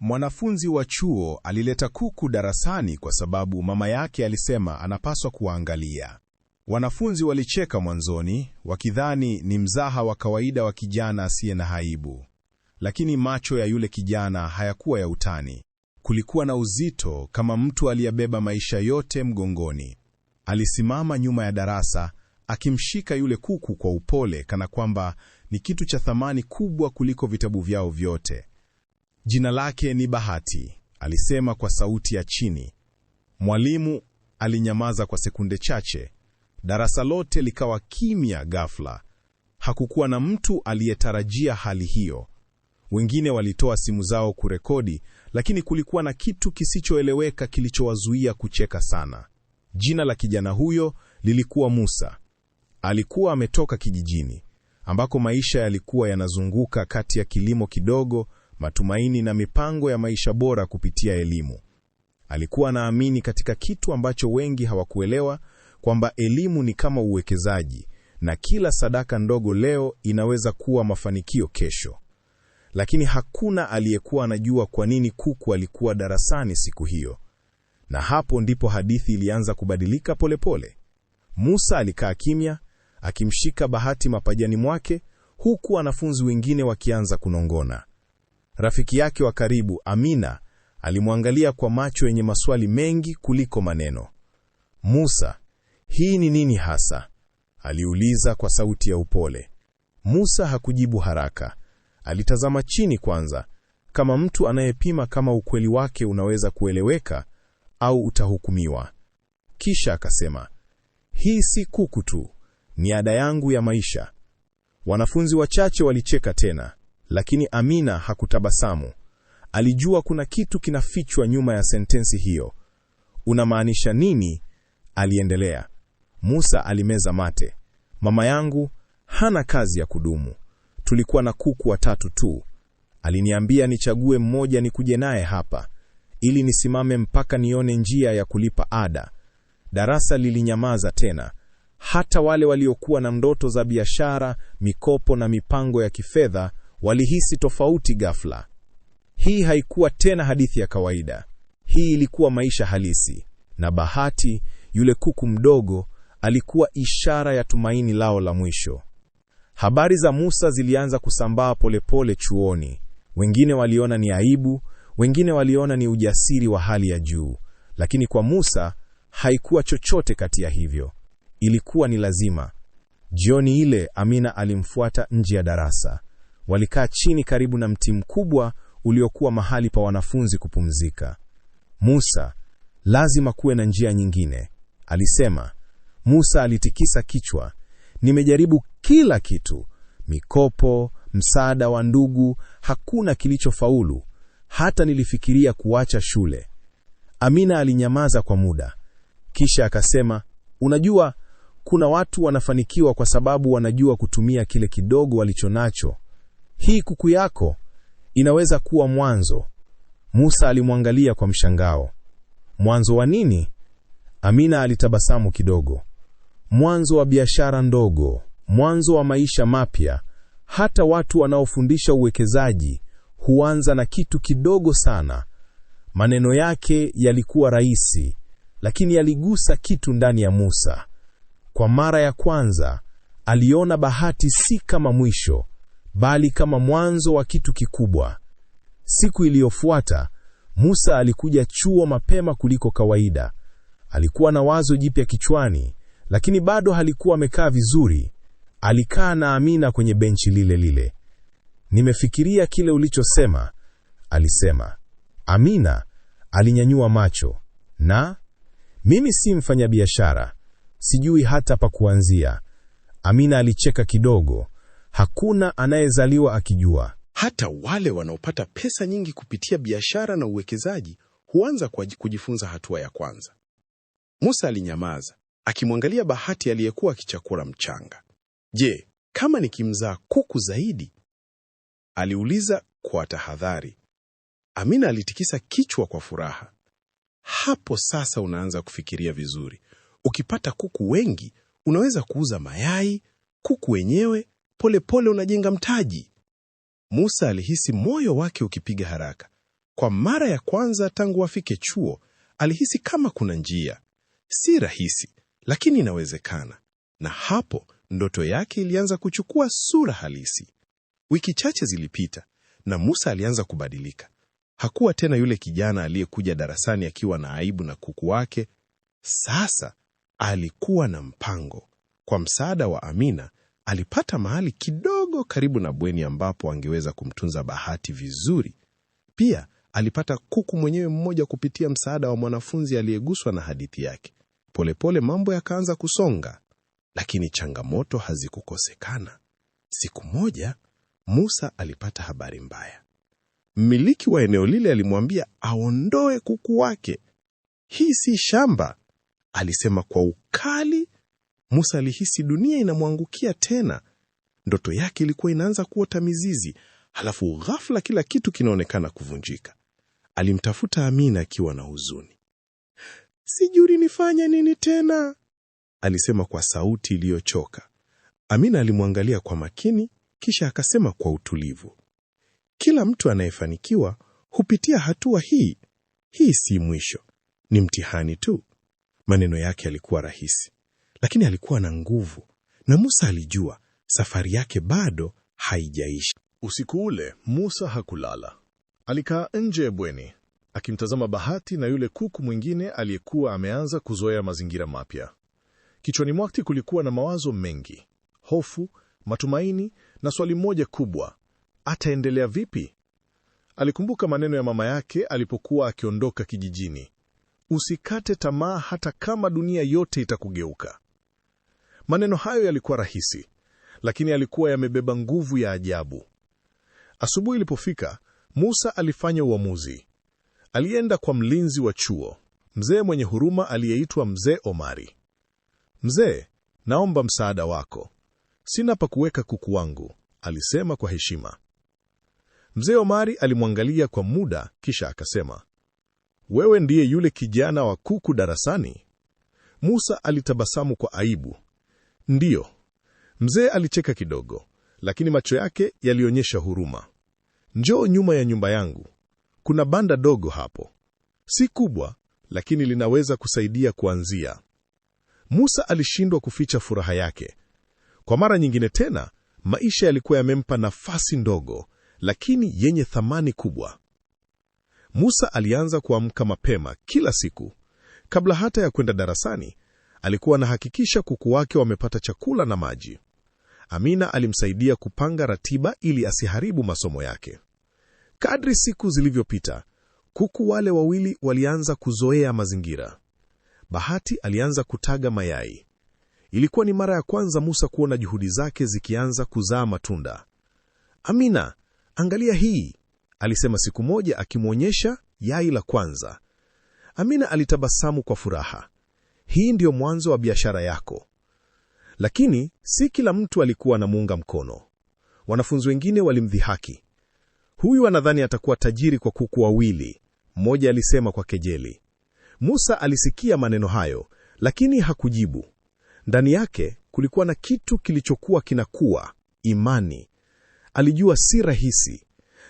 Mwanafunzi wa chuo alileta kuku darasani kwa sababu mama yake alisema anapaswa kuwaangalia. Wanafunzi walicheka mwanzoni, wakidhani ni mzaha wa kawaida wa kijana asiye na aibu. Lakini macho ya yule kijana hayakuwa ya utani. Kulikuwa na uzito kama mtu aliyebeba maisha yote mgongoni. Alisimama nyuma ya darasa, akimshika yule kuku kwa upole kana kwamba ni kitu cha thamani kubwa kuliko vitabu vyao vyote. Jina lake ni Bahati, alisema kwa sauti ya chini. Mwalimu alinyamaza kwa sekunde chache. Darasa lote likawa kimya ghafla. Hakukuwa na mtu aliyetarajia hali hiyo. Wengine walitoa simu zao kurekodi, lakini kulikuwa na kitu kisichoeleweka kilichowazuia kucheka sana. Jina la kijana huyo lilikuwa Musa. Alikuwa ametoka kijijini, ambako maisha yalikuwa yanazunguka kati ya kilimo kidogo, matumaini na mipango ya maisha bora kupitia elimu. Alikuwa anaamini katika kitu ambacho wengi hawakuelewa, kwamba elimu ni kama uwekezaji, na kila sadaka ndogo leo inaweza kuwa mafanikio kesho. Lakini hakuna aliyekuwa anajua kwa nini kuku alikuwa darasani siku hiyo. Na hapo ndipo hadithi ilianza kubadilika polepole. Musa alikaa kimya, akimshika Bahati mapajani mwake, huku wanafunzi wengine wakianza kunongona. Rafiki yake wa karibu, Amina, alimwangalia kwa macho yenye maswali mengi kuliko maneno. "Musa, hii ni nini hasa?" aliuliza kwa sauti ya upole. Musa hakujibu haraka. Alitazama chini kwanza, kama mtu anayepima kama ukweli wake unaweza kueleweka au utahukumiwa. Kisha akasema, "Hii si kuku tu, ni ada yangu ya maisha." Wanafunzi wachache walicheka tena, lakini Amina hakutabasamu. Alijua kuna kitu kinafichwa nyuma ya sentensi hiyo. "Unamaanisha nini?" aliendelea. Musa alimeza mate. "Mama yangu hana kazi ya kudumu. Tulikuwa na kuku watatu tu. Aliniambia nichague mmoja nikuje naye hapa, ili nisimame mpaka nione njia ya kulipa ada." Darasa lilinyamaza tena. Hata wale waliokuwa na ndoto za biashara, mikopo na mipango ya kifedha walihisi tofauti ghafla. Hii haikuwa tena hadithi ya kawaida. Hii ilikuwa maisha halisi. Na Bahati, yule kuku mdogo, alikuwa ishara ya tumaini lao la mwisho. Habari za Musa zilianza kusambaa polepole chuoni. Wengine waliona ni aibu, wengine waliona ni ujasiri wa hali ya juu. Lakini kwa Musa, haikuwa chochote kati ya hivyo. Ilikuwa ni lazima. Jioni ile Amina alimfuata nje ya darasa. Walikaa chini karibu na mti mkubwa uliokuwa mahali pa wanafunzi kupumzika. "Musa, lazima kuwe na njia nyingine," alisema. Musa alitikisa kichwa. "Nimejaribu kila kitu. Mikopo, msaada wa ndugu, hakuna kilichofaulu. Hata nilifikiria kuacha shule." Amina alinyamaza kwa muda. Kisha akasema, "Unajua, kuna watu wanafanikiwa kwa sababu wanajua kutumia kile kidogo walichonacho. Hii kuku yako inaweza kuwa mwanzo." Musa alimwangalia kwa mshangao. "Mwanzo wa nini?" Amina alitabasamu kidogo. "Mwanzo wa biashara ndogo, mwanzo wa maisha mapya. Hata watu wanaofundisha uwekezaji huanza na kitu kidogo sana." Maneno yake yalikuwa rahisi, lakini yaligusa kitu ndani ya Musa. Kwa mara ya kwanza, aliona Bahati si kama mwisho, bali kama mwanzo wa kitu kikubwa. Siku iliyofuata, Musa alikuja chuo mapema kuliko kawaida. Alikuwa na wazo jipya kichwani, lakini bado halikuwa amekaa vizuri. Alikaa na Amina kwenye benchi lile lile. "Nimefikiria kile ulichosema," alisema. Amina alinyanyua macho. "Na? Mimi si mfanyabiashara. Sijui hata pa kuanzia." Amina alicheka kidogo. "Hakuna anayezaliwa akijua. Hata wale wanaopata pesa nyingi kupitia biashara na uwekezaji huanza kwa kujifunza hatua ya kwanza." Musa alinyamaza, akimwangalia Bahati aliyekuwa akichakura mchanga. "Je, kama nikimzaa kuku zaidi?" aliuliza kwa tahadhari. Amina alitikisa kichwa kwa furaha. "Hapo sasa unaanza kufikiria vizuri. Ukipata kuku wengi, unaweza kuuza mayai, kuku wenyewe, polepole unajenga mtaji." Musa alihisi moyo wake ukipiga haraka. Kwa mara ya kwanza tangu afike chuo, alihisi kama kuna njia. Si rahisi, lakini inawezekana. Na hapo ndoto yake ilianza kuchukua sura halisi. Wiki chache zilipita na Musa alianza kubadilika. Hakuwa tena yule kijana aliyekuja darasani akiwa na aibu na kuku wake. Sasa alikuwa na mpango. Kwa msaada wa Amina, alipata mahali kidogo karibu na bweni ambapo angeweza kumtunza Bahati vizuri. Pia alipata kuku mwenyewe mmoja kupitia msaada wa mwanafunzi aliyeguswa na hadithi yake. Polepole mambo yakaanza kusonga, lakini changamoto hazikukosekana. Siku moja, Musa alipata habari mbaya. Mmiliki wa eneo lile alimwambia aondoe kuku wake. Hii si shamba, alisema kwa ukali. Musa alihisi dunia inamwangukia tena. Ndoto yake ilikuwa inaanza kuota mizizi, halafu ghafla kila kitu kinaonekana kuvunjika. Alimtafuta Amina akiwa na huzuni. Sijui nifanye nini tena, alisema kwa sauti iliyochoka. Amina alimwangalia kwa makini, kisha akasema kwa utulivu, kila mtu anayefanikiwa hupitia hatua hii. Hii si mwisho, ni mtihani tu. Maneno yake yalikuwa rahisi, lakini alikuwa na nguvu, na Musa alijua safari yake bado haijaisha. Usiku ule Musa hakulala. Alikaa nje ya bweni akimtazama Bahati na yule kuku mwingine aliyekuwa ameanza kuzoea mazingira mapya. Kichwani mwake kulikuwa na mawazo mengi, hofu, matumaini na swali moja kubwa: ataendelea vipi? Alikumbuka maneno ya mama yake alipokuwa akiondoka kijijini: usikate tamaa hata kama dunia yote itakugeuka. Maneno hayo yalikuwa rahisi, lakini yalikuwa yamebeba nguvu ya ajabu. Asubuhi ilipofika, Musa alifanya uamuzi. Alienda kwa mlinzi wa chuo, mzee mwenye huruma aliyeitwa Mzee Omari. Mzee, naomba msaada wako. Sina pa kuweka kuku wangu, alisema kwa heshima. Mzee Omari alimwangalia kwa muda, kisha akasema, wewe ndiye yule kijana wa kuku darasani? Musa alitabasamu kwa aibu. Ndiyo. Mzee alicheka kidogo, lakini macho yake yalionyesha huruma. Njoo nyuma ya nyumba yangu. Kuna banda dogo hapo. Si kubwa, lakini linaweza kusaidia kuanzia. Musa alishindwa kuficha furaha yake. Kwa mara nyingine tena, maisha yalikuwa yamempa nafasi ndogo, lakini yenye thamani kubwa. Musa alianza kuamka mapema kila siku. Kabla hata ya kwenda darasani, alikuwa anahakikisha kuku wake wamepata chakula na maji. Amina alimsaidia kupanga ratiba ili asiharibu masomo yake. Kadri siku zilivyopita, kuku wale wawili walianza kuzoea mazingira. Bahati alianza kutaga mayai. Ilikuwa ni mara ya kwanza Musa kuona juhudi zake zikianza kuzaa matunda. Amina, angalia hii, alisema siku moja akimwonyesha yai la kwanza. Amina alitabasamu kwa furaha. Hii ndio mwanzo wa biashara yako. Lakini si kila mtu alikuwa anamuunga mkono. Wanafunzi wengine walimdhihaki. Huyu anadhani atakuwa tajiri kwa kuku wawili, mmoja alisema kwa kejeli. Musa alisikia maneno hayo, lakini hakujibu. Ndani yake kulikuwa na kitu kilichokuwa kinakuwa, imani. Alijua si rahisi,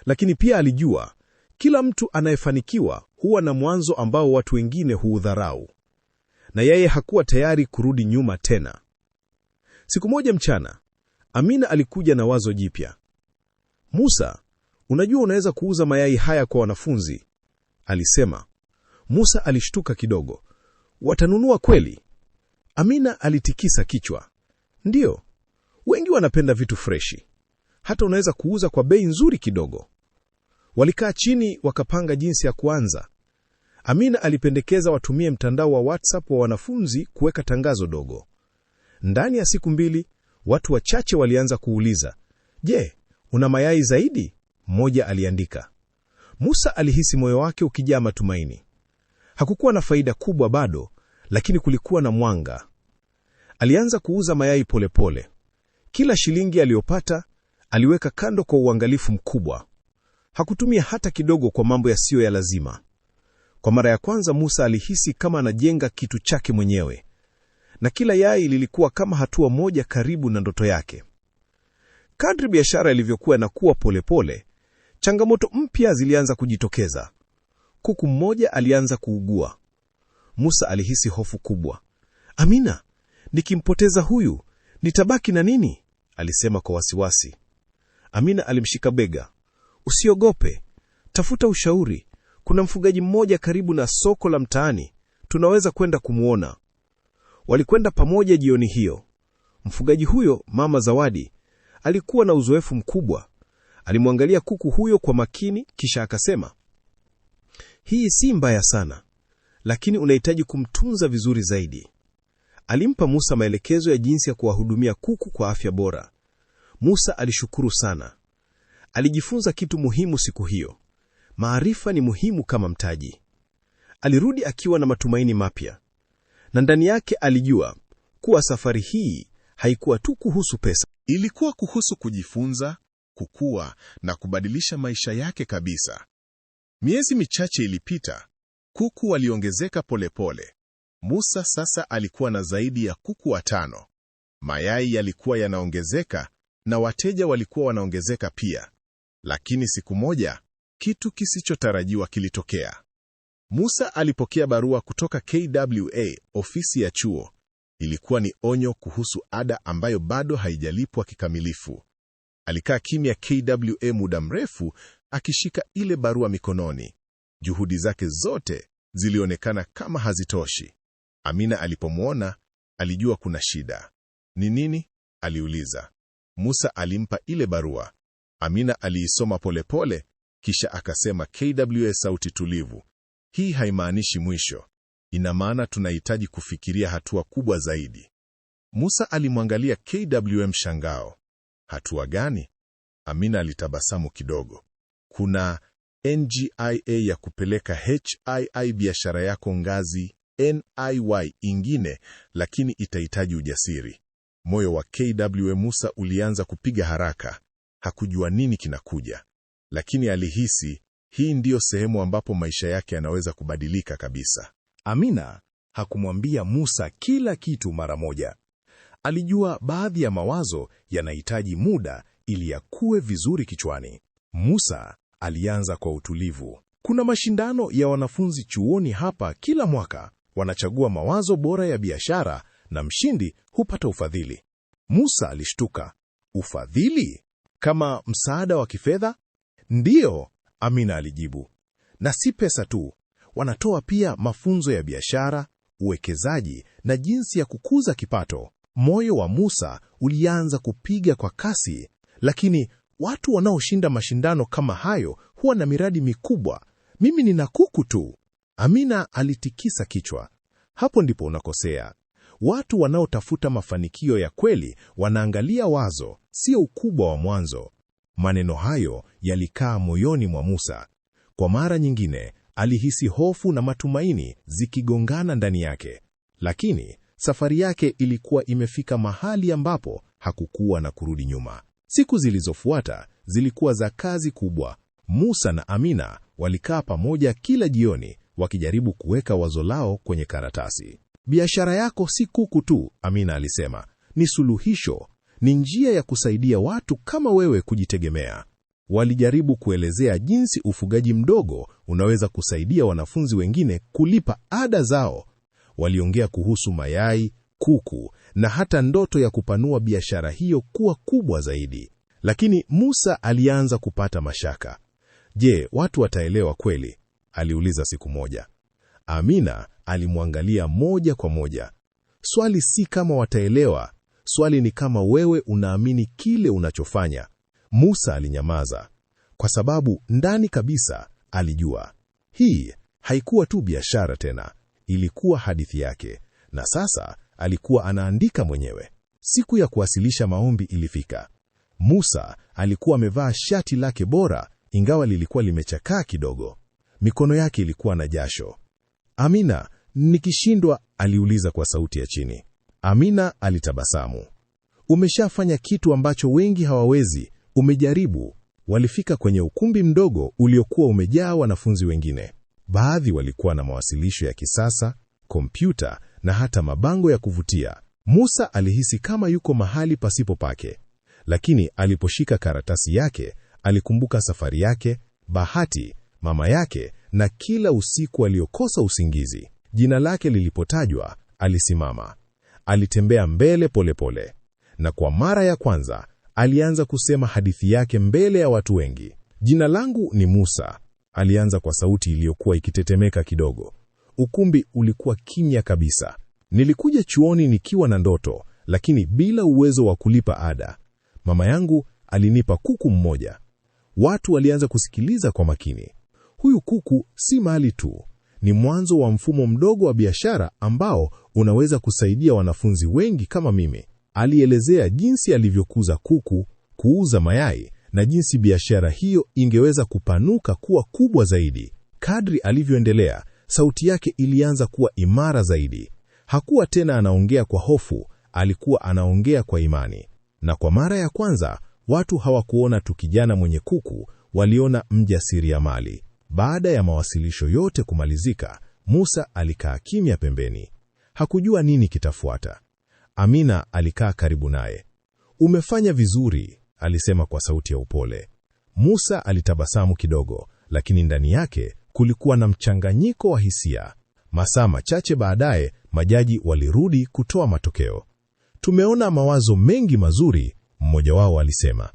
lakini pia alijua kila mtu anayefanikiwa huwa na mwanzo ambao watu wengine huudharau. Na yeye hakuwa tayari kurudi nyuma tena. Siku moja mchana, Amina alikuja na wazo jipya. Musa, unajua unaweza kuuza mayai haya kwa wanafunzi, alisema. Musa alishtuka kidogo. Watanunua kweli? Amina alitikisa kichwa. Ndiyo, wengi wanapenda vitu freshi. Hata unaweza kuuza kwa bei nzuri kidogo. Walikaa chini wakapanga jinsi ya kuanza. Amina alipendekeza watumie mtandao wa WhatsApp wa wanafunzi kuweka tangazo dogo. Ndani ya siku 2, watu wachache walianza kuuliza, je, una mayai zaidi? Mmoja aliandika. Musa alihisi moyo wake ukijaa matumaini. Hakukuwa na faida kubwa bado, lakini kulikuwa na mwanga. Alianza kuuza mayai polepole. Kila shilingi aliyopata, aliweka kando kwa uangalifu mkubwa. Hakutumia hata kidogo kwa mambo yasiyo ya lazima. Kwa mara ya kwanza Musa alihisi kama anajenga kitu chake mwenyewe. Na kila yai lilikuwa kama hatua moja karibu na ndoto yake. Kadri biashara ilivyokuwa inakuwa polepole, Changamoto mpya zilianza kujitokeza. Kuku mmoja alianza kuugua. Musa alihisi hofu kubwa. Amina, nikimpoteza huyu, nitabaki na nini? Alisema kwa wasiwasi. Amina alimshika bega. Usiogope, tafuta ushauri. Kuna mfugaji mmoja karibu na soko la mtaani. Tunaweza kwenda kumuona. Walikwenda pamoja jioni hiyo. Mfugaji huyo, Mama Zawadi, alikuwa na uzoefu mkubwa. Alimwangalia kuku huyo kwa makini, kisha akasema, hii si mbaya sana, lakini unahitaji kumtunza vizuri zaidi. Alimpa Musa maelekezo ya jinsi ya kuwahudumia kuku kwa afya bora. Musa alishukuru sana. Alijifunza kitu muhimu siku hiyo. Maarifa ni muhimu kama mtaji. Alirudi akiwa na matumaini mapya. Na ndani yake alijua kuwa safari hii haikuwa tu kuhusu pesa. Ilikuwa kuhusu kujifunza, kukua na kubadilisha maisha yake kabisa. Miezi michache ilipita, kuku waliongezeka polepole. Musa sasa alikuwa na zaidi ya kuku 5. Mayai yalikuwa yanaongezeka na wateja walikuwa wanaongezeka pia. Lakini siku moja, kitu kisichotarajiwa kilitokea. Musa alipokea barua kutoka KWA, ofisi ya chuo. Ilikuwa ni onyo kuhusu ada ambayo bado haijalipwa kikamilifu. Alikaa kimya KWA muda mrefu akishika ile barua mikononi. Juhudi zake zote zilionekana kama hazitoshi. Amina alipomwona, alijua kuna shida. Ni nini? Aliuliza. Musa alimpa ile barua. Amina aliisoma polepole, kisha akasema KWA sauti tulivu. Hii haimaanishi mwisho. Ina maana tunahitaji kufikiria hatua kubwa zaidi. Musa alimwangalia KWA mshangao. Hatua gani? Amina alitabasamu kidogo. Kuna NGIA ya kupeleka HII biashara yako ngazi NIY ingine, lakini itahitaji ujasiri. Moyo wa KWA Musa ulianza kupiga haraka. Hakujua nini kinakuja, lakini alihisi hii ndiyo sehemu ambapo maisha yake yanaweza kubadilika kabisa. Amina hakumwambia Musa kila kitu mara moja. Alijua baadhi ya mawazo yanahitaji muda ili yakue vizuri kichwani. Musa alianza kwa utulivu. Kuna mashindano ya wanafunzi chuoni hapa kila mwaka. Wanachagua mawazo bora ya biashara na mshindi hupata ufadhili. Musa alishtuka. Ufadhili? Kama msaada wa kifedha? Ndiyo, Amina alijibu. Na si pesa tu. Wanatoa pia mafunzo ya biashara, uwekezaji na jinsi ya kukuza kipato. Moyo wa Musa ulianza kupiga kwa kasi, lakini watu wanaoshinda mashindano kama hayo huwa na miradi mikubwa. Mimi nina kuku tu. Amina alitikisa kichwa. Hapo ndipo unakosea. Watu wanaotafuta mafanikio ya kweli wanaangalia wazo, sio ukubwa wa mwanzo. Maneno hayo yalikaa moyoni mwa Musa. Kwa mara nyingine, alihisi hofu na matumaini zikigongana ndani yake. Lakini safari yake ilikuwa imefika mahali ambapo hakukuwa na kurudi nyuma. Siku zilizofuata zilikuwa za kazi kubwa. Musa na Amina walikaa pamoja kila jioni wakijaribu kuweka wazo lao kwenye karatasi. Biashara yako si kuku tu, Amina alisema. Ni suluhisho, ni njia ya kusaidia watu kama wewe kujitegemea. Walijaribu kuelezea jinsi ufugaji mdogo unaweza kusaidia wanafunzi wengine kulipa ada zao. Waliongea kuhusu mayai, kuku na hata ndoto ya kupanua biashara hiyo kuwa kubwa zaidi. Lakini Musa alianza kupata mashaka. Je, watu wataelewa kweli? Aliuliza siku moja. Amina alimwangalia moja kwa moja. Swali si kama wataelewa, swali ni kama wewe unaamini kile unachofanya. Musa alinyamaza, kwa sababu ndani kabisa alijua hii haikuwa tu biashara tena, ilikuwa hadithi yake, na sasa alikuwa anaandika mwenyewe. Siku ya kuwasilisha maombi ilifika. Musa alikuwa amevaa shati lake bora, ingawa lilikuwa limechakaa kidogo. Mikono yake ilikuwa na jasho. Amina, nikishindwa? Aliuliza kwa sauti ya chini. Amina alitabasamu. Umeshafanya kitu ambacho wengi hawawezi, umejaribu. Walifika kwenye ukumbi mdogo uliokuwa umejaa wanafunzi wengine. Baadhi walikuwa na mawasilisho ya kisasa, kompyuta na hata mabango ya kuvutia. Musa alihisi kama yuko mahali pasipo pake. Lakini aliposhika karatasi yake, Alikumbuka safari yake, Bahati, mama yake na kila usiku aliokosa usingizi. Jina lake lilipotajwa, alisimama. Alitembea mbele polepole. Na kwa mara ya kwanza, alianza kusema hadithi yake mbele ya watu wengi. Jina langu ni Musa, alianza kwa sauti iliyokuwa ikitetemeka kidogo. Ukumbi ulikuwa kimya kabisa. Nilikuja chuoni nikiwa na ndoto, lakini bila uwezo wa kulipa ada. Mama yangu alinipa kuku mmoja. Watu walianza kusikiliza kwa makini. Huyu kuku si mali tu, ni mwanzo wa mfumo mdogo wa biashara ambao unaweza kusaidia wanafunzi wengi kama mimi. Alielezea jinsi alivyokuza kuku, kuuza mayai na jinsi biashara hiyo ingeweza kupanuka kuwa kubwa zaidi. Kadri alivyoendelea, sauti yake ilianza kuwa imara zaidi. Hakuwa tena anaongea kwa hofu, alikuwa anaongea kwa imani. Na kwa mara ya kwanza, watu hawakuona tu kijana mwenye kuku, waliona mjasiriamali. Baada ya mawasilisho yote kumalizika, Musa alikaa kimya pembeni. Hakujua nini kitafuata. Amina alikaa karibu naye. "Umefanya vizuri," alisema kwa sauti ya upole. Musa alitabasamu kidogo, lakini ndani yake kulikuwa na mchanganyiko wa hisia. Masaa machache baadaye, majaji walirudi kutoa matokeo. "Tumeona mawazo mengi mazuri," mmoja wao alisema.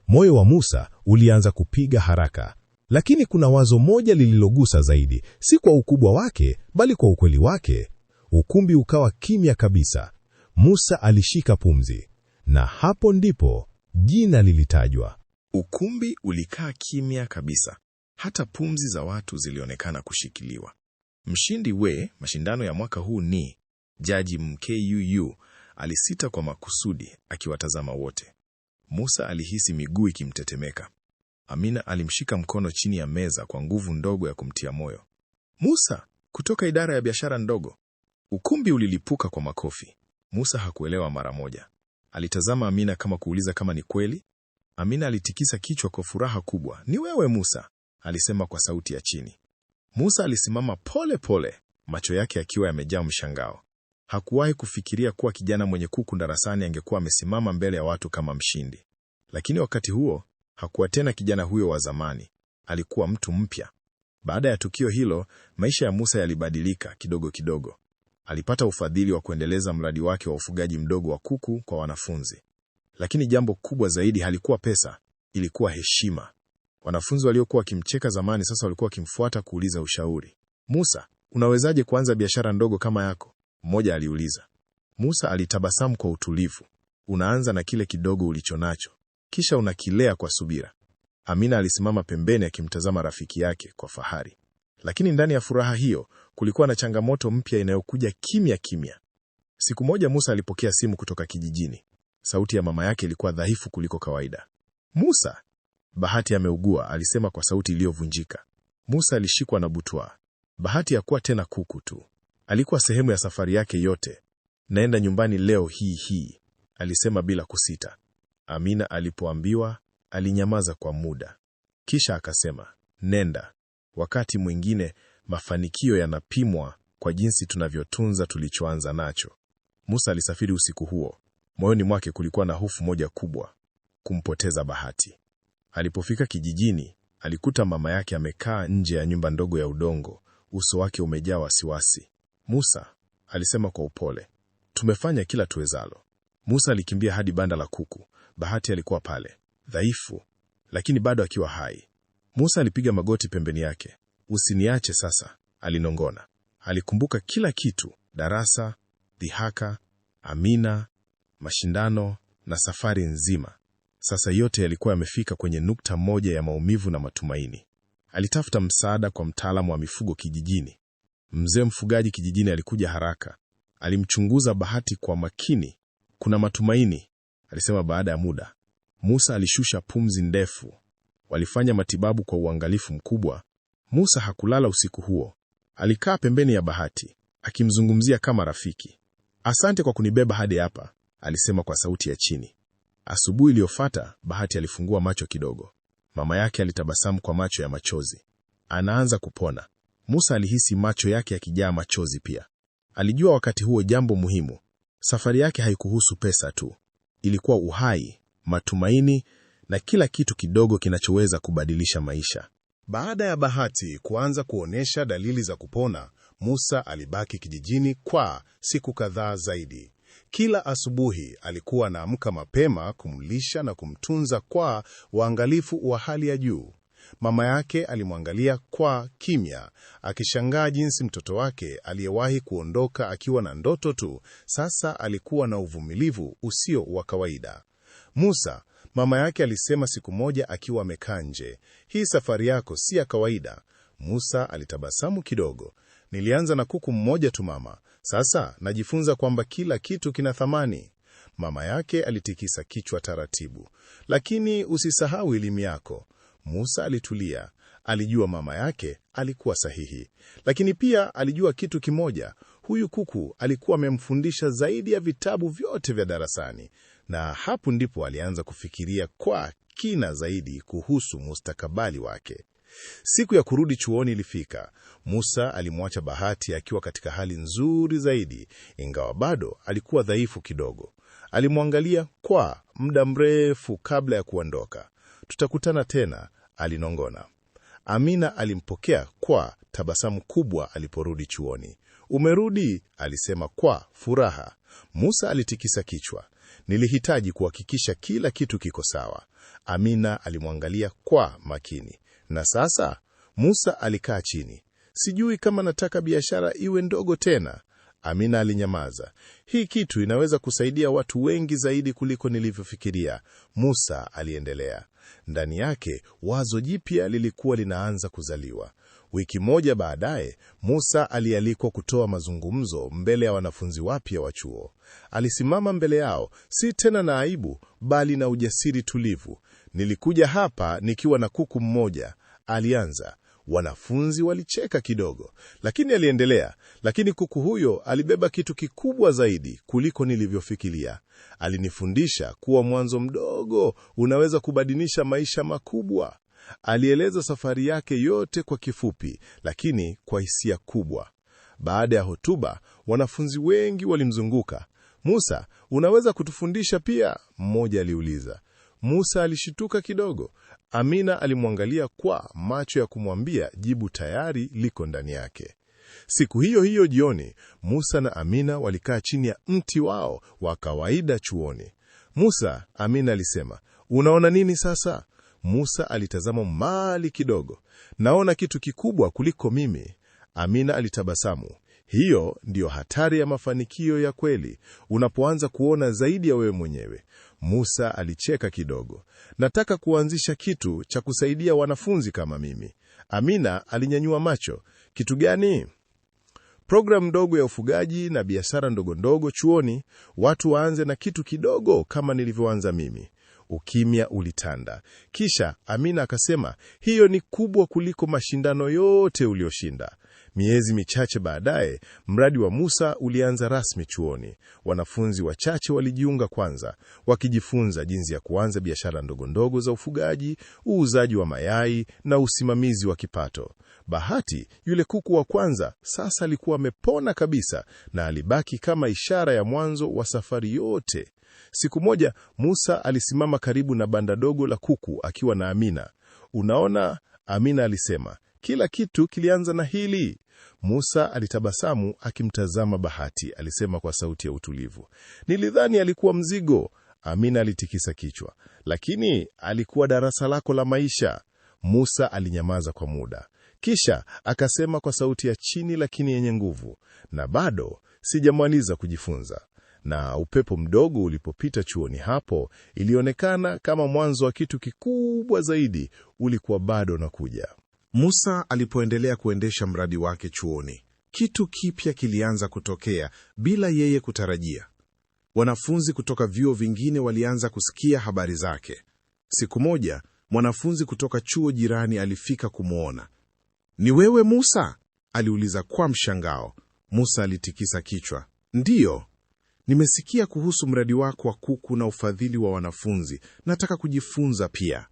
Moyo wa Musa ulianza kupiga haraka. Lakini kuna wazo moja lililogusa zaidi, si kwa ukubwa wake, bali kwa ukweli wake. Ukumbi ukawa kimya kabisa. Musa alishika pumzi. Na hapo ndipo jina lilitajwa. Ukumbi ulikaa kimya kabisa. Hata pumzi za watu zilionekana kushikiliwa. Mshindi mashindano ya mwaka huu ni Jaji Mkuu. Alisita kwa makusudi akiwatazama wote. Musa alihisi miguu ikimtetemeka. Amina alimshika mkono chini ya meza kwa nguvu ndogo ya kumtia moyo. "Musa, kutoka idara ya biashara ndogo." Ukumbi ulilipuka kwa makofi. Musa hakuelewa mara moja. Alitazama Amina kama kuuliza kama ni kweli. Amina alitikisa kichwa kwa furaha kubwa. "Ni wewe Musa," alisema kwa sauti ya chini. Musa alisimama pole pole, macho yake akiwa yamejaa mshangao. Hakuwahi kufikiria kuwa kijana mwenye kuku darasani angekuwa amesimama mbele ya watu kama mshindi. Lakini wakati huo, hakuwa tena kijana huyo wa zamani. Alikuwa mtu mpya. Baada ya tukio hilo, maisha ya Musa yalibadilika kidogo kidogo. Alipata ufadhili wa kuendeleza mradi wake wa ufugaji mdogo wa kuku kwa wanafunzi. Lakini jambo kubwa zaidi halikuwa pesa, ilikuwa heshima. Wanafunzi waliokuwa wakimcheka zamani sasa walikuwa wakimfuata kuuliza ushauri. "Musa, unawezaje kuanza biashara ndogo kama yako?" mmoja aliuliza. Musa alitabasamu kwa utulivu. "Unaanza na kile kidogo ulichonacho, kisha unakilea kwa subira." Amina alisimama pembeni akimtazama rafiki yake kwa fahari. Lakini ndani ya furaha hiyo kulikuwa na changamoto mpya inayokuja kimya kimya. Siku moja Musa alipokea simu kutoka kijijini. Sauti ya mama yake ilikuwa dhaifu kuliko kawaida. "Musa, Bahati ameugua," alisema kwa sauti iliyovunjika. Musa alishikwa na butwaa. Bahati hakuwa tena kuku tu. Alikuwa sehemu ya safari yake yote. "Naenda nyumbani leo hii," alisema bila kusita. Amina alipoambiwa, alinyamaza kwa muda. Kisha akasema, "Nenda. Wakati mwingine mafanikio yanapimwa kwa jinsi tunavyotunza tulichoanza nacho." Musa alisafiri usiku huo. Moyoni mwake kulikuwa na hofu moja kubwa, kumpoteza Bahati. Alipofika kijijini, alikuta mama yake amekaa nje ya nyumba ndogo ya udongo, uso wake umejaa wasiwasi. "Musa," alisema kwa upole, "tumefanya kila tuwezalo." Musa alikimbia hadi banda la kuku. Bahati alikuwa pale, dhaifu, lakini bado akiwa hai. Musa alipiga magoti pembeni yake. "Usiniache sasa," alinongona. Alikumbuka kila kitu: darasa, dhihaka, Amina, mashindano na safari nzima. Sasa yote yalikuwa yamefika kwenye nukta moja ya maumivu na matumaini. Alitafuta msaada kwa mtaalamu wa mifugo kijijini. Mzee mfugaji kijijini alikuja haraka. Alimchunguza Bahati kwa makini. "Kuna matumaini," alisema baada ya muda. Musa alishusha pumzi ndefu. Walifanya matibabu kwa uangalifu mkubwa. Musa hakulala usiku huo. Alikaa pembeni ya Bahati, akimzungumzia kama rafiki. "Asante kwa kunibeba hadi hapa," alisema kwa sauti ya chini. Asubuhi iliyofuata, Bahati alifungua macho kidogo. Mama yake alitabasamu kwa macho ya machozi. "Anaanza kupona." Musa alihisi macho yake yakijaa machozi pia. Alijua wakati huo jambo muhimu. Safari yake haikuhusu pesa tu. Ilikuwa uhai, matumaini na kila kitu kidogo kinachoweza kubadilisha maisha. Baada ya Bahati kuanza kuonesha dalili za kupona, Musa alibaki kijijini kwa siku kadhaa zaidi. Kila asubuhi alikuwa anaamka mapema kumlisha na kumtunza kwa uangalifu wa hali ya juu. Mama yake alimwangalia kwa kimya, akishangaa jinsi mtoto wake aliyewahi kuondoka akiwa na ndoto tu, sasa alikuwa na uvumilivu usio wa kawaida. Musa, mama yake alisema siku moja akiwa amekaa nje, hii safari yako si ya kawaida. Musa alitabasamu kidogo. Nilianza na kuku mmoja tu mama, sasa najifunza kwamba kila kitu kina thamani. Mama yake alitikisa kichwa taratibu. Lakini usisahau elimu yako. Musa alitulia. Alijua mama yake alikuwa sahihi, lakini pia alijua kitu kimoja: huyu kuku alikuwa amemfundisha zaidi ya vitabu vyote vya darasani. Na hapo ndipo alianza kufikiria kwa kina zaidi kuhusu mustakabali wake. Siku ya kurudi chuoni ilifika. Musa alimwacha Bahati akiwa katika hali nzuri zaidi, ingawa bado alikuwa dhaifu kidogo. Alimwangalia kwa muda mrefu kabla ya kuondoka. Tutakutana tena, alinongona. Amina alimpokea kwa tabasamu kubwa aliporudi chuoni. Umerudi, alisema kwa furaha. Musa alitikisa kichwa. Nilihitaji kuhakikisha kila kitu kiko sawa. Amina alimwangalia kwa makini. Na sasa? Musa alikaa chini. Sijui kama nataka biashara iwe ndogo tena. Amina alinyamaza. Hii kitu inaweza kusaidia watu wengi zaidi kuliko nilivyofikiria, Musa aliendelea. Ndani yake wazo jipya lilikuwa linaanza kuzaliwa. Wiki moja baadaye, Musa alialikwa kutoa mazungumzo mbele ya wanafunzi wapya wa chuo. Alisimama mbele yao, si tena na aibu, bali na ujasiri tulivu. Nilikuja hapa nikiwa na kuku mmoja, alianza. Wanafunzi walicheka kidogo, lakini aliendelea. Lakini kuku huyo alibeba kitu kikubwa zaidi kuliko nilivyofikiria. Alinifundisha kuwa mwanzo mdogo unaweza kubadilisha maisha makubwa. Alieleza safari yake yote kwa kifupi, lakini kwa hisia kubwa. Baada ya hotuba, wanafunzi wengi walimzunguka. Musa, unaweza kutufundisha pia? Mmoja aliuliza. Musa alishituka kidogo. Amina alimwangalia kwa macho ya kumwambia jibu tayari liko ndani yake. Siku hiyo hiyo jioni, Musa na Amina walikaa chini ya mti wao wa kawaida chuoni. Musa, Amina alisema, unaona nini sasa? Musa alitazama mbali kidogo. Naona kitu kikubwa kuliko mimi. Amina alitabasamu. Hiyo ndiyo hatari ya mafanikio ya kweli, unapoanza kuona zaidi ya wewe mwenyewe. Musa alicheka kidogo. Nataka kuanzisha kitu cha kusaidia wanafunzi kama mimi. Amina alinyanyua macho. Kitu gani? Programu ndogo ya ufugaji na biashara ndogo ndogo chuoni. Watu waanze na kitu kidogo kama nilivyoanza mimi. Ukimya ulitanda. Kisha Amina akasema, hiyo ni kubwa kuliko mashindano yote ulioshinda. Miezi michache baadaye, mradi wa Musa ulianza rasmi chuoni. Wanafunzi wachache walijiunga kwanza, wakijifunza jinsi ya kuanza biashara ndogo ndogo za ufugaji, uuzaji wa mayai na usimamizi wa kipato. Bahati, yule kuku wa kwanza, sasa alikuwa amepona kabisa na alibaki kama ishara ya mwanzo wa safari yote. Siku moja, Musa alisimama karibu na banda dogo la kuku akiwa na Amina. Unaona, Amina alisema, kila kitu kilianza na hili. Musa alitabasamu akimtazama Bahati, alisema kwa sauti ya utulivu. Nilidhani alikuwa mzigo. Amina alitikisa kichwa. Lakini alikuwa darasa lako la maisha. Musa alinyamaza kwa muda. Kisha akasema kwa sauti ya chini lakini yenye nguvu, na bado sijamaliza kujifunza. Na upepo mdogo ulipopita chuoni hapo, ilionekana kama mwanzo wa kitu kikubwa zaidi ulikuwa bado unakuja. Musa alipoendelea kuendesha mradi wake chuoni, kitu kipya kilianza kutokea bila yeye kutarajia. Wanafunzi kutoka vyuo vingine walianza kusikia habari zake. Siku moja, mwanafunzi kutoka chuo jirani alifika kumwona. Ni wewe Musa? Aliuliza kwa mshangao. Musa alitikisa kichwa. Ndiyo. Nimesikia kuhusu mradi wako wa kuku na ufadhili wa wanafunzi. Nataka kujifunza pia.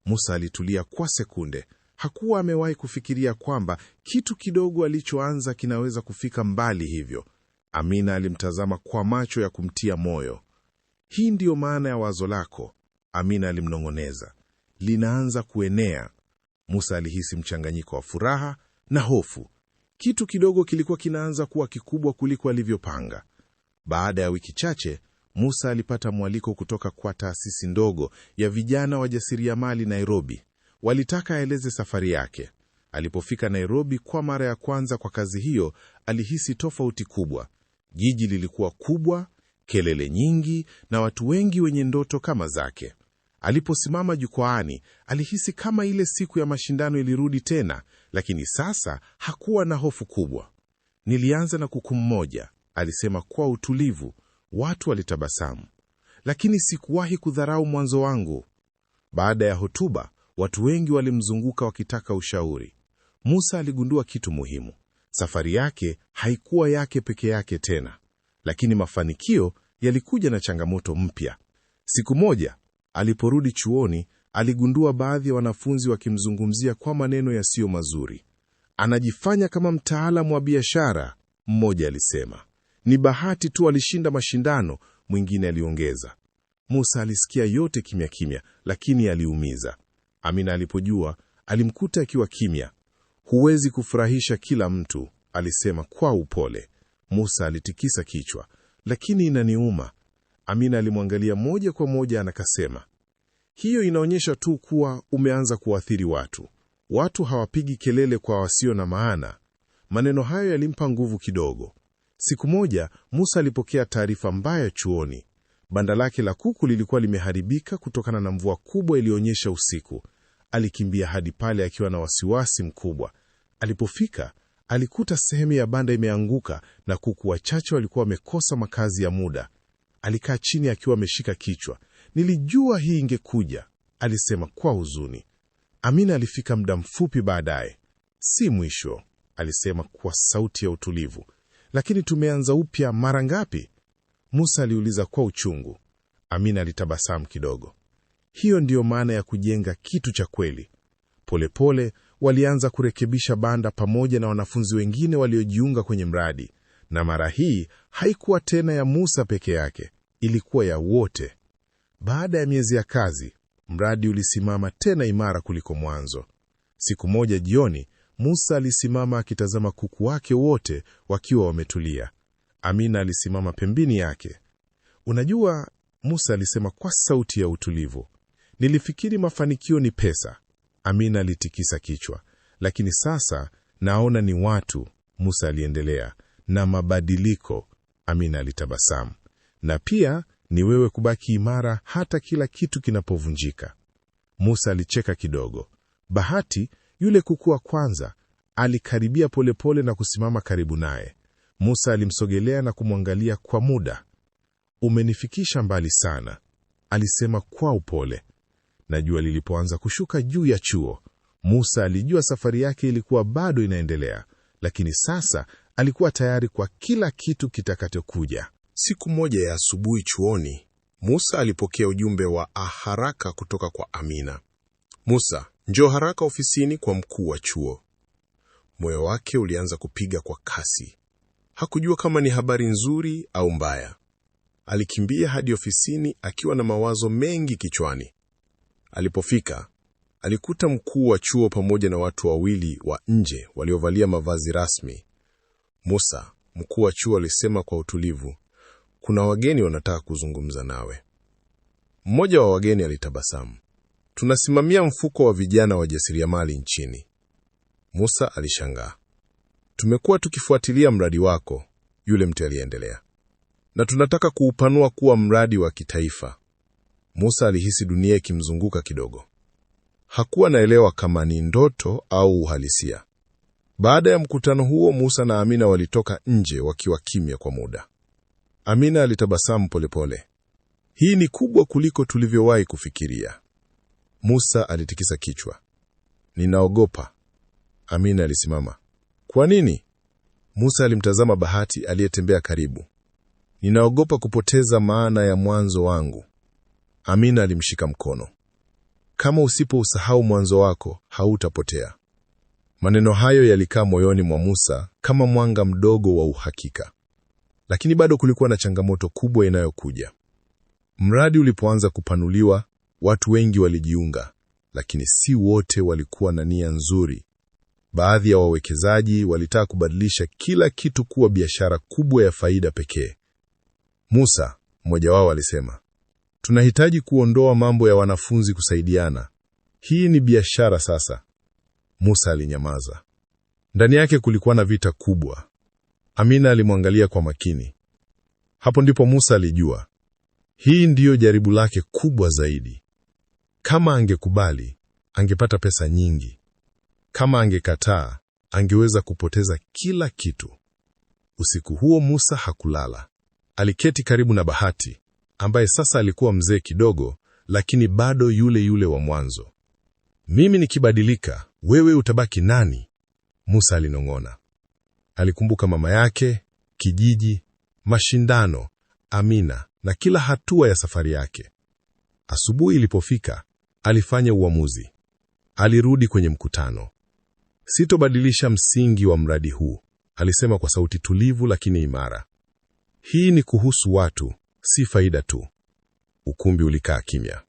Musa alitulia kwa sekunde. Hakuwa amewahi kufikiria kwamba kitu kidogo alichoanza kinaweza kufika mbali hivyo. Amina alimtazama kwa macho ya kumtia moyo. Hii ndiyo maana ya wazo lako. Amina alimnong'oneza. Linaanza kuenea. Musa alihisi mchanganyiko wa furaha na hofu. Kitu kidogo kilikuwa kinaanza kuwa kikubwa kuliko alivyopanga. Baada ya wiki chache, Musa alipata mwaliko kutoka kwa taasisi ndogo ya vijana wajasiriamali Nairobi. Walitaka aeleze safari yake. Alipofika Nairobi kwa mara ya kwanza kwa kazi hiyo, alihisi tofauti kubwa. Jiji lilikuwa kubwa, kelele nyingi na watu wengi wenye ndoto kama zake. Aliposimama jukwaani, alihisi kama ile siku ya mashindano ilirudi tena, lakini sasa hakuwa na hofu kubwa. Nilianza na kuku mmoja, alisema kwa utulivu. Watu walitabasamu. Lakini sikuwahi kudharau mwanzo wangu. Baada ya hotuba, watu wengi walimzunguka wakitaka ushauri. Musa aligundua kitu muhimu. Safari yake haikuwa yake peke yake tena, lakini mafanikio yalikuja na changamoto mpya. Siku moja, aliporudi chuoni, aligundua baadhi ya wanafunzi wakimzungumzia kwa maneno yasiyo mazuri. Anajifanya kama mtaalamu wa biashara, mmoja alisema. Ni bahati tu alishinda mashindano, mwingine aliongeza. Musa alisikia yote kimya kimya, lakini aliumiza. Amina alipojua, alimkuta akiwa kimya. Huwezi kufurahisha kila mtu, alisema kwa upole. Musa alitikisa kichwa. Lakini inaniuma. Amina alimwangalia moja kwa moja na akasema, hiyo inaonyesha tu kuwa umeanza kuathiri watu. Watu hawapigi kelele kwa wasio na maana. Maneno hayo yalimpa nguvu kidogo. Siku moja, Musa alipokea taarifa mbaya chuoni. Banda lake la kuku lilikuwa limeharibika kutokana na mvua kubwa ilionyesha usiku. Alikimbia hadi pale akiwa na wasiwasi mkubwa. Alipofika, alikuta sehemu ya banda imeanguka na kuku wachache walikuwa wamekosa makazi ya muda. Alikaa chini akiwa ameshika kichwa. Nilijua hii ingekuja, alisema kwa huzuni. Amina alifika muda mfupi baadaye. Si mwisho, alisema kwa sauti ya utulivu. Lakini tumeanza upya mara ngapi? Musa aliuliza kwa uchungu. Amina alitabasamu kidogo. Hiyo ndiyo maana ya kujenga kitu cha kweli. Polepole walianza kurekebisha banda pamoja na wanafunzi wengine waliojiunga kwenye mradi. Na mara hii haikuwa tena ya Musa peke yake, ilikuwa ya wote. Baada ya miezi ya kazi, mradi ulisimama tena imara kuliko mwanzo. Siku moja jioni, Musa alisimama akitazama kuku wake wote wakiwa wametulia. Amina alisimama pembeni yake. Unajua, Musa alisema kwa sauti ya utulivu, nilifikiri mafanikio ni pesa. Amina alitikisa kichwa. Lakini sasa naona ni watu, Musa aliendelea, na mabadiliko. Amina alitabasamu. Na pia ni wewe kubaki imara hata kila kitu kinapovunjika. Musa alicheka kidogo. Bahati, yule kuku wa kwanza, alikaribia polepole na kusimama karibu naye. Musa alimsogelea na kumwangalia kwa muda. Umenifikisha mbali sana, alisema kwa upole. Na jua lilipoanza kushuka juu ya chuo, Musa alijua safari yake ilikuwa bado inaendelea, lakini sasa alikuwa tayari kwa kila kitu kitakachokuja. Siku moja ya asubuhi chuoni, Musa alipokea ujumbe wa haraka kutoka kwa Amina. Musa, njoo haraka ofisini kwa mkuu wa chuo. Moyo wake ulianza kupiga kwa kasi. Hakujua kama ni habari nzuri au mbaya. Alikimbia hadi ofisini akiwa na mawazo mengi kichwani. Alipofika, alikuta mkuu wa chuo pamoja na watu wawili wa nje waliovalia mavazi rasmi. Musa, mkuu wa chuo alisema kwa utulivu, kuna wageni wanataka kuzungumza nawe. Mmoja wa wageni alitabasamu. Tunasimamia mfuko wa vijana wajasiriamali nchini. Musa alishangaa. Tumekuwa tukifuatilia mradi wako, yule mtu aliendelea, na tunataka kuupanua kuwa mradi wa kitaifa. Musa alihisi dunia ikimzunguka kidogo. Hakuwa naelewa kama ni ndoto au uhalisia. Baada ya mkutano huo, Musa na Amina walitoka nje wakiwa kimya kwa muda. Amina alitabasamu polepole. Hii ni kubwa kuliko tulivyowahi kufikiria. Musa alitikisa kichwa. Ninaogopa. Amina alisimama. Kwa nini? Musa alimtazama Bahati aliyetembea karibu. Ninaogopa kupoteza maana ya mwanzo wangu. Amina alimshika mkono. Kama usipousahau mwanzo wako, hautapotea. Maneno hayo yalikaa moyoni mwa Musa kama mwanga mdogo wa uhakika. Lakini bado kulikuwa na changamoto kubwa inayokuja. Mradi ulipoanza kupanuliwa, Watu wengi walijiunga, lakini si wote walikuwa na nia nzuri. Baadhi ya wawekezaji walitaka kubadilisha kila kitu kuwa biashara kubwa ya faida pekee. Musa, mmoja wao, alisema, tunahitaji kuondoa mambo ya wanafunzi kusaidiana. Hii ni biashara sasa. Musa alinyamaza. Ndani yake kulikuwa na vita kubwa. Amina alimwangalia kwa makini. Hapo ndipo Musa alijua, hii ndiyo jaribu lake kubwa zaidi. Kama angekubali, angepata pesa nyingi. Kama angekataa, angeweza kupoteza kila kitu. Usiku huo Musa hakulala. Aliketi karibu na Bahati, ambaye sasa alikuwa mzee kidogo, lakini bado yule yule wa mwanzo. Mimi nikibadilika, wewe utabaki nani? Musa alinong'ona. Alikumbuka mama yake, kijiji, mashindano, Amina na kila hatua ya safari yake. Asubuhi ilipofika, alifanya uamuzi. Alirudi kwenye mkutano. Sitobadilisha msingi wa mradi huu, alisema kwa sauti tulivu lakini imara. Hii ni kuhusu watu, si faida tu. Ukumbi ulikaa kimya.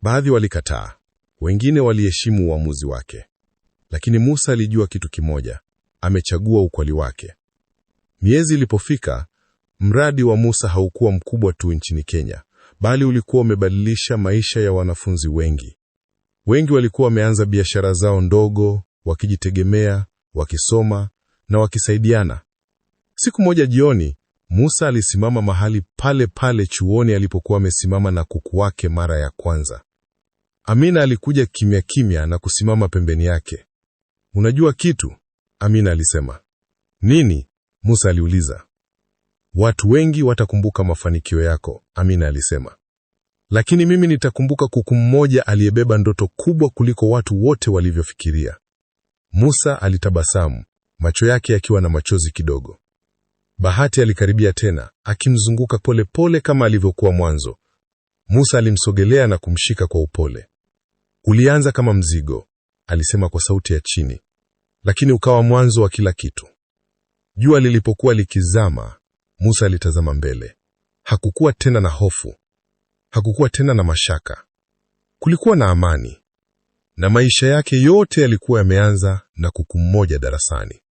Baadhi walikataa, wengine waliheshimu uamuzi wake. Lakini Musa alijua kitu kimoja, amechagua ukweli wake. Miezi ilipofika, mradi wa Musa haukuwa mkubwa tu nchini Kenya, bali ulikuwa umebadilisha maisha ya wanafunzi wengi. Wengi walikuwa wameanza biashara zao ndogo, wakijitegemea, wakisoma na wakisaidiana. Siku moja jioni, Musa alisimama mahali pale pale chuoni alipokuwa amesimama na kuku wake mara ya kwanza. Amina alikuja kimya kimya na kusimama pembeni yake. Unajua kitu? Amina alisema. Nini? Musa aliuliza. Watu wengi watakumbuka mafanikio yako, Amina alisema. Lakini mimi nitakumbuka kuku mmoja aliyebeba ndoto kubwa kuliko watu wote walivyofikiria. Musa alitabasamu, macho yake yakiwa na machozi kidogo. Bahati alikaribia tena, akimzunguka pole pole kama alivyokuwa mwanzo. Musa alimsogelea na kumshika kwa upole. Ulianza kama mzigo, alisema kwa sauti ya chini, lakini ukawa mwanzo wa kila kitu. Jua lilipokuwa likizama, Musa alitazama mbele. Hakukuwa tena na hofu. Hakukuwa tena na mashaka. Kulikuwa na amani. Na maisha yake yote yalikuwa yameanza na kuku mmoja darasani.